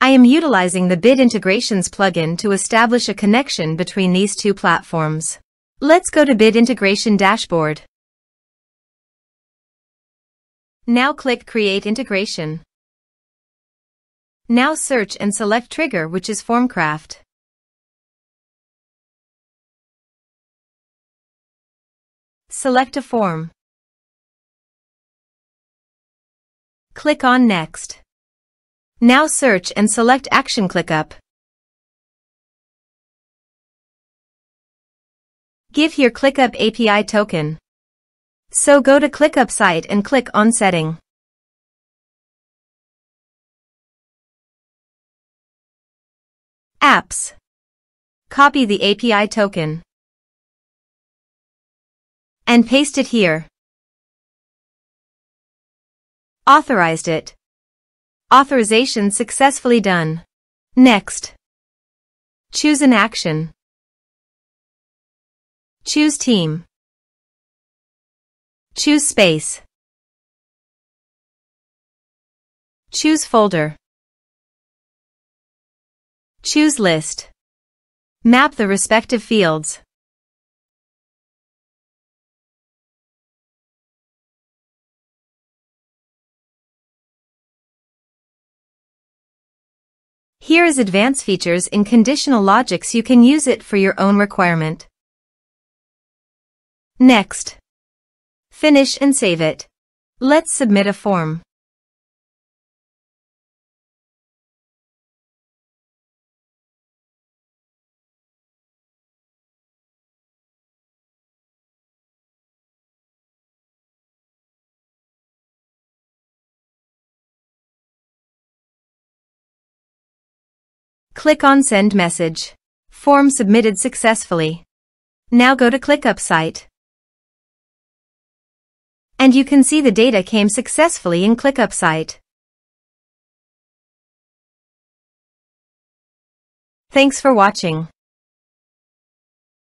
I am utilizing the Bit Integrations plugin to establish a connection between these two platforms. Let's go to Bit Integration Dashboard. Now click Create Integration. Now search and select trigger, which is FormCraft. Select a form. Click on Next. Now search and select Action ClickUp. Give here ClickUp API token. So go to ClickUp site and click on Setting. Apps. Copy the API token and paste it here. Authorized it. Authorization successfully done. Next. Choose an action. Choose team. Choose space. Choose folder. Choose list. Map the respective fields. Here is advanced features in conditional logics. You can use it for your own requirement. Next. Finish and save it. Let's submit a form. Click on Send Message. Form submitted successfully. Now go to ClickUp site. And you can see the data came successfully in ClickUp site. Thanks for watching.